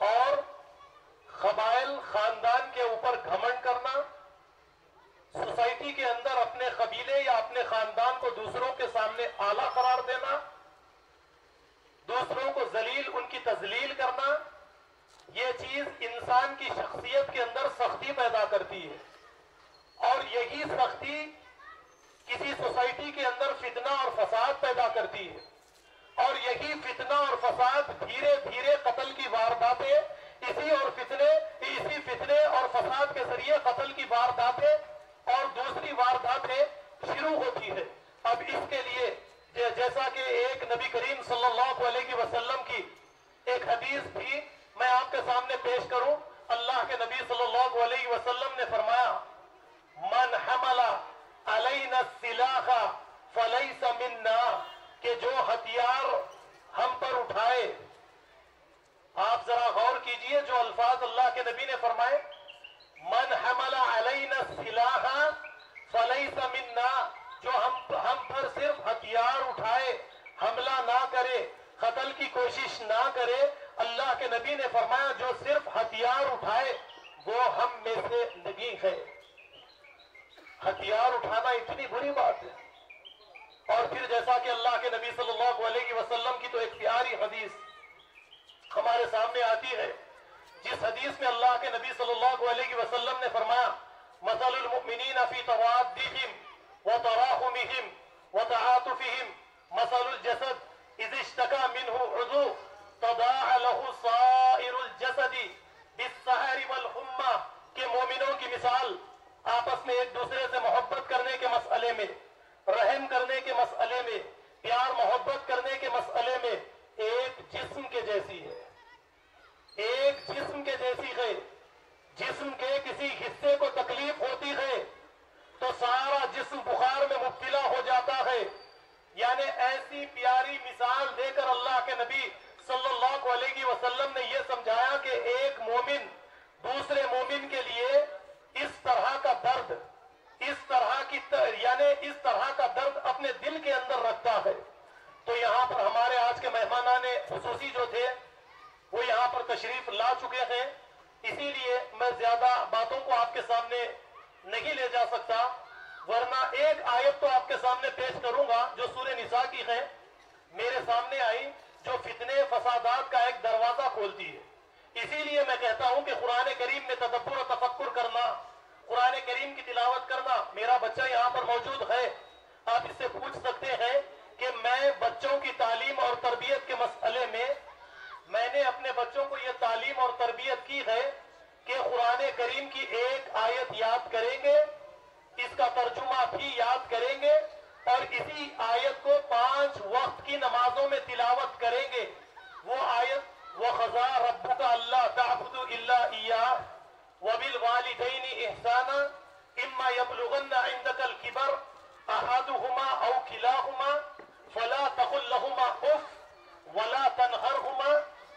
اور قبائل خاندان کے اوپر گھمنڈ کرنا، سوسائٹی کے اندر اپنے قبیلے یا اپنے خاندان کو دوسروں کے سامنے اعلیٰ قرار دینا، دوسروں کو ذلیل ان کی تذلیل کرنا، یہ چیز انسان کی شخصیت کے اندر سختی پیدا کرتی ہے اور یہی سختی کسی سوسائٹی کے اندر فتنہ اور فساد پیدا کرتی ہے اور یہی فتنہ اور فساد دھیرے دھیرے قتل کی وارداتیں اسی فتنے اور فساد کے ذریعے قتل کی وارداتیں اور دوسری وارداتیں شروع ہوتی ہے۔ اب اس کے لیے جیسے کہ ایک نبی کریم صلی اللہ علیہ وسلم کی ایک حدیث بھی میں آپ کے سامنے پیش کروں. اللہ کے نبی صلی اللہ علیہ وسلم نے فرمایا من حمل علینا السلاح فلیس منا، کہ جو ہتھیار ہم پر اٹھائے. آپ ذرا غور کیجئے جو الفاظ اللہ کے نبی نے فرمائے، من حمل علینا السلاح فلیس منا، جو ہم پر صرف ہتھیار اٹھائے، حملہ نہ کرے، قتل کی کوشش نہ کرے. اللہ کے نبی نے فرمایا جو صرف ہتھیار اٹھائے وہ ہم میں سے نہیں ہے. ہتھیار اٹھانا اتنی بری بات ہے. اور پھر جیسا کہ اللہ کے نبی صلی اللہ علیہ وسلم کی تو ایک پیاری حدیث ہمارے سامنے آتی ہے، جس حدیث میں اللہ کے نبی صلی اللہ علیہ وسلم نے فرمایا مثل المؤمنین فی توادہم وتراحمہم وتعاطفہم مثل الجسد اذا اشتکى منہ عضو تضاعف له سائر الجسد بالسہر والحمى، کہ مومنوں کی مثال آپس میں ایک دوسرے سے محبت کرنے کے مسئلے میں، رحم کرنے کے مسئلے میں، پیار محبت کرنے کے مسئلے میں ایک جسم کے جیسی ہے. ایک جسم کے جیسی ہے. جسم کے کسی حصے کو تکلیف ہوتی ہے تو سارا جسم بخار میں مبتلا ہو جاتا ہے. یعنی ایسی پیاری مثال دے کر اللہ کے نبی صلی اللہ علیہ وسلم نے یہ سمجھایا کہ ایک مومن دوسرے مومن کے لیے اس طرح کا درد، اس طرح کا درد اپنے دل کے اندر رکھتا ہے. تو یہاں پر ہمارے آج کے مہمانان خصوصی جو تھے وہ یہاں پر تشریف لا چکے ہیں، اسی لیے میں زیادہ باتوں کو آپ کے سامنے نہیں لے جا سکتا، ورنہ ایک آیت تو آپ کے سامنے پیش کروں گا جو سورہ نساء کی ہے، میرے سامنے آئی، جو فتنے فسادات کا ایک دروازہ کھولتی ہے. اسی لیے میں کہتا ہوں کہ قرآن کریم میں تدبر و تفکر کرنا، قرآن کریم کی تلاوت کرنا. میرا بچہ یہاں پر موجود ہے، آپ اس سے پوچھ سکتے ہیں کہ میں بچوں کی تعلیم اور تربیت کے مسئلے میں نے اپنے بچوں کو یہ تعلیم اور تربیت کی ہے کہ قرآن کریم کی ایک آیت یاد کریں گے، اس کا ترجمہ بھی یاد کریں گے، اور اسی آیت کو 5 وقت کی نمازوں میں تلاوت کریں گے. وہ آیت وَقَضَىٰ رَبُّكَ أَلَّا تَعْبُدُوا إِلَّا إِيَّاهُ وَبِالْوَالِدَيْنِ إِحْسَانًا إِمَّا يَبْلُغَنَّ عِندَكَ الْكِبَرَ أَحَدُهُمَا أَوْ كِلَاهُمَا فَلَا تَقُل لَّهُمَا أُفٍّ وَلَا تَنْهَرْهُمَا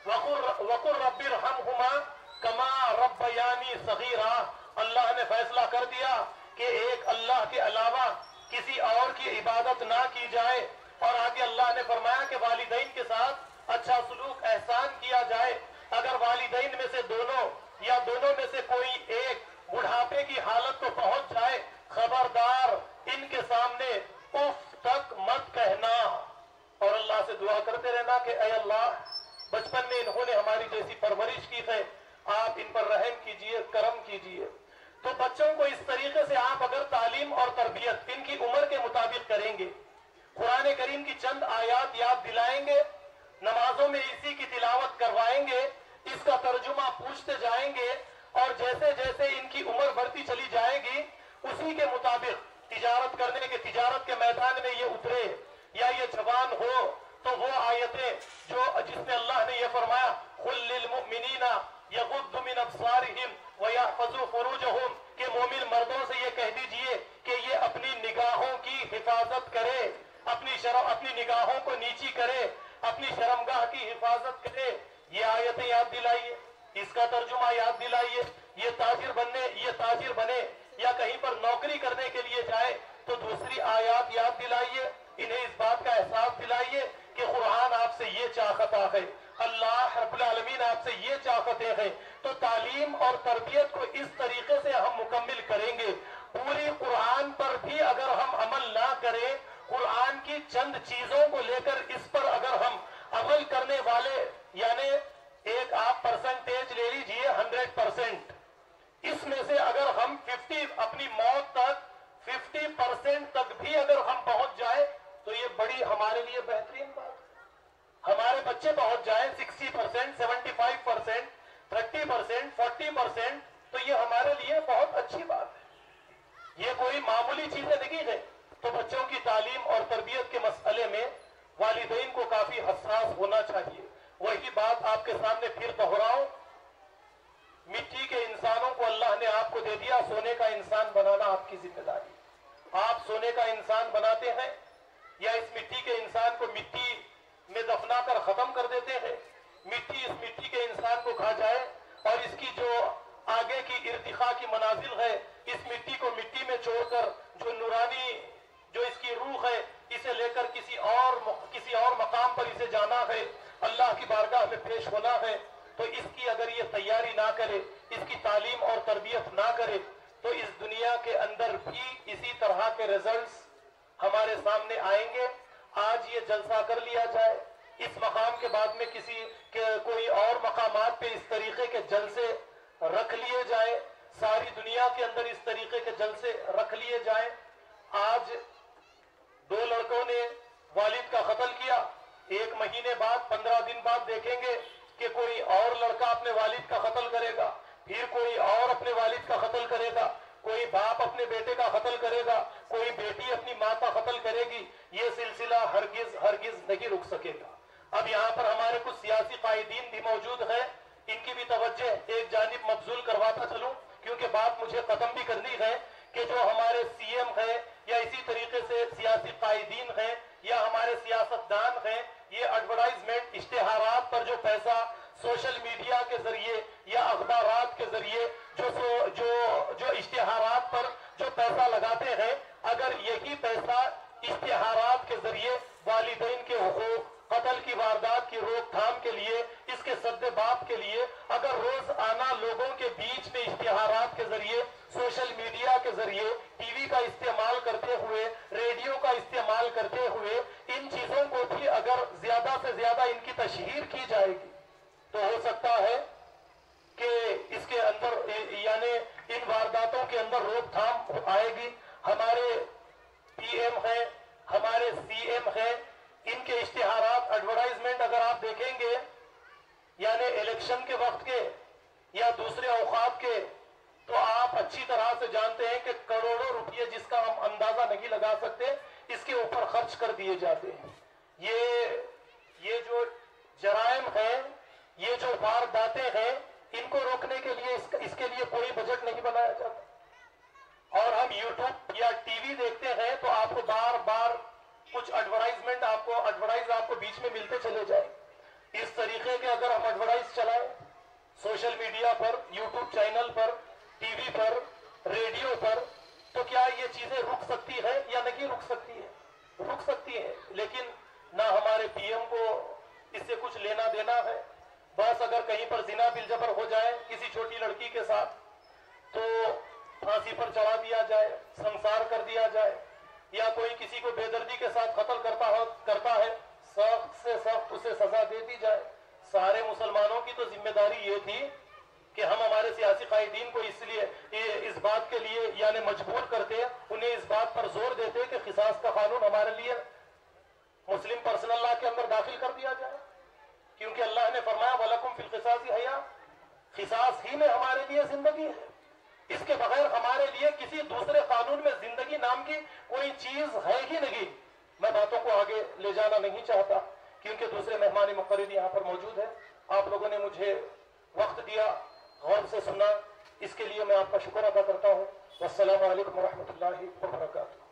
وَقُل رَّبِّ ارْحَمْهُمَا كَمَا رَبَّيَانِي صَغِيرًا. اللہ نے فیصلہ کر دیا کہ ایک اللہ کے علاوہ کسی اور کی عبادت نہ کی جائے، اور آگے اللہ نے فرمایا کہ والدین کے ساتھ اچھا سلوک احسان کیا جائے. اگر والدین میں سے دونوں یا دونوں میں سے کوئی ایک بڑھاپے کی حالت کو پہنچ جائے، خبردار ان کے سامنے اف تک مت کہنا، اور اللہ سے دعا کرتے رہنا کہ اے اللہ بچپن میں انہوں نے ہماری جیسی پرورش کی ہے، آپ ان پر رحم کیجئے، کرم کیجئے. تو بچوں کو اس طریقے سے آپ اگر تعلیم اور تربیت ان کی عمر کے مطابق کریں گے، قرآن کریم کی چند آیات یاد دلائیں گے، نمازوں میں اسی کی تلاوت کروائیں گے، اس کا ترجمہ پوچھتے جائیں گے، اور جیسے جیسے ان کی عمر بڑھتی چلی جائے گی اسی کے مطابق تجارت کرنے کے تجارت کے میدان میں یہ اترے یا یہ جوان ہو تو وہ آیتیں جس میں اللہ نے یہ فرمایا قُل لِّلْمُؤْمِنِينَ يَغُضُّ مِنْ أَبْصَارِهِمْ وَيَحْفَظُوا فُرُوجَهُمْ کہ مومن مردوں سے یہ کہہ دیجئے کہ یہ اپنی نگاہوں کی حفاظت کرے، اپنی نگاہوں کو نیچی کرے، اپنی شرمگاہ کی حفاظت کرے. یہ آیتیں یاد دلائیے، اس کا ترجمہ یاد دلائیے. یہ تاجر بنے یا کہیں پر نوکری کرنے کے لیے جائے تو دوسری آیات یاد دلائیے، انہیں اس بات کا احساس دلائیے کہ قرآن آپ سے یہ چاہتا ہے، اللہ رب العالمین آپ سے یہ چاہتے ہیں. تو تعلیم اور تربیت کو اس طریقے سے ہم مکمل کریں گے. پوری قرآن پر بھی اگر ہم عمل نہ کریں، قرآن کی چند چیزوں کو لے کر اس پر اگر ہم عمل کرنے والے، یعنی ایک آپ پرسنٹیج لے لیجئے 100%، اس میں سے اگر ہم 50 اپنی موت تک 50% تک بھی اگر ہم پہنچ جائے تو یہ بڑی ہمارے لیے بہترین بات ہے. ہمارے بچے پہنچ جائیں 60%، 75%، 30%، 40%، تو یہ ہمارے لیے بہت اچھی بات ہے. یہ کوئی معمولی چیزیں نہیں ہے. تو بچوں کی تعلیم اور تربیت کے مسئلے میں بات آپ کے سامنے پھر دہراؤں، مٹی کے انسانوں کو اللہ نے آپ کو دے دیا، سونے کا انسان بنانا آپ کی ذمہ داری۔ آپ سونے کا انسان بناتے ہیں یا اس مٹی کے انسان کو مٹی میں دفنا کر ختم کر دیتے ہیں؟ مٹی اس مٹی کے انسان کو کھا جائے اور اس کی جو آگے کی ارتقاء کی منازل ہے، اس مٹی کو مٹی میں چھوڑ کر جو نورانی جو اس کی روح ہے اسے لے کر کسی اور مقام پر اسے جانا ہے، اللہ کی بارگاہ میں پیش ہونا ہے، تو اس کی اگر یہ تیاری نہ کرے، اس کی تعلیم اور تربیت نہ کرے، تو اس دنیا کے اندر بھی اسی طرح کے رزلٹس ہمارے سامنے آئیں گے۔ آج یہ جلسہ کر لیا جائے، اس مقام کے بعد میں کوئی اور مقامات پہ اس طریقے کے جلسے رکھ لیے جائیں، ساری دنیا کے اندر اس طریقے کے جلسے رکھ لیے جائیں۔ آج 2 لڑکوں نے والد کا قتل کیا، 1 مہینے بعد 15 دن بعد دیکھیں گے کہ کوئی اور لڑکا اپنے والد کا قتل کرے گا، پھر کوئی اور اپنے والد کا قتل کرے گا، کوئی باپ اپنے بیٹے کا قتل کرے گا، کوئی بیٹی اپنی ماں کا قتل کرے گی۔ یہ سلسلہ ہرگز نہیں رک سکے گا۔ اب یہاں پر ہمارے کچھ سیاسی قائدین بھی موجود ہیں، ان کی بھی توجہ ایک جانب مبذول کرواتا چلوں، کیونکہ بات مجھے ختم بھی کرنی ہے کہ جو ہمارے سی ایم ہیں یا اسی طریقے سے سیاسی قائدین ہیں یا ہمارے سیاستدان ہیں، یہ ایڈورٹائزمنٹ اشتہارات پر جو پیسہ سوشل میڈیا کے ذریعے یا اخبارات کے ذریعے جو اشتہارات پر جو پیسہ لگاتے ہیں، اگر یہی پیسہ اشتہارات کے ذریعے والدین کے حقوق، قتل کی واردات کی روک تھام کے لیے، اس کے سد باب کے لیے اگر روز آنا لوگوں کے بیچ میں اشتہارات کے ذریعے، سوشل میڈیا کے ذریعے، ٹی وی کا استعمال کرتے ہوئے، ریڈیو کا استعمال کرتے ہوئے ان چیزوں کو بھی اگر زیادہ سے زیادہ ان کی تشہیر کی جائے گی، تو ہو سکتا ہے کہ اس کے اندر یعنی ان وارداتوں کے اندر روک تھام آئے گی۔ ہمارے پی ایم ہیں، ہمارے سی ایم ہیں، ان کے اشتہارات، ایڈورٹائزمنٹ اگر آپ دیکھیں گے یعنی الیکشن کے وقت کے یا دوسرے اوقات کے، تو آپ اچھی طرح سے جانتے ہیں کہ کروڑوں روپئے جس کا ہم اندازہ نہیں لگا سکتے، اس کے اوپر خرچ کر دیے جاتے ہیں۔ یہ جو جرائم ہیں، یہ جو وارداتیں ہیں، ان کو روکنے کے لیے اس کے لیے کوئی بجٹ نہیں بنایا جاتا۔ اور ہم یوٹیوب یا ٹی وی دیکھتے ہیں تو آپ کو بار بار کچھ ایڈورٹائزمنٹ آپ کو بیچ میں ملتے چلے جائیں۔ اس طریقے کے اگر ہم ایڈورٹائز چلائیں سوشل میڈیا پر، یوٹیوب چینل پر، ٹی وی پر، ریڈیو پر، تو کیا یہ چیزیں رک سکتی ہے یا نہیں رک سکتی ہے؟ رک سکتی ہے، لیکن نہ ہمارے پی ایم کو اس سے کچھ لینا دینا ہے۔ بس اگر کہیں پر زنا بالجبر ہو جائے کسی چھوٹی لڑکی کے ساتھ تو پھانسی پر چڑھا دیا جائے، سنسار کر دیا جائے، یا کوئی کسی کو بے دردی کے ساتھ قتل کرتا ہے، سخت سے سخت اسے سزا دے دی جائے۔ سارے مسلمانوں کی تو ذمہ داری یہ تھی کہ ہم ہمارے سیاسی قائدین کو اس بات کے لیے یعنی مجبور کرتے، انہیں اس بات پر زور دیتے کہ قصاص کا قانون ہمارے لیے مسلم پرسنل لا کے اندر داخل کر دیا جائے، کیونکہ اللہ نے فرمایا وَلَكُمْ فِي الْقِصَاصِ حَيَاةٌ، قصاص ہی میں ہمارے لیے زندگی ہے، اس کے بغیر ہمارے لیے کسی دوسرے قانون میں زندگی نام کی کوئی چیز ہے ہی نہیں۔ میں باتوں کو آگے لے جانا نہیں چاہتا کیونکہ دوسرے مہمان مقرر یہاں پر موجود ہیں۔ آپ لوگوں نے مجھے وقت دیا، غور سے سنا، اس کے لیے میں آپ کا شکر ادا کرتا ہوں۔ والسلام علیکم ورحمۃ اللہ وبرکاتہ۔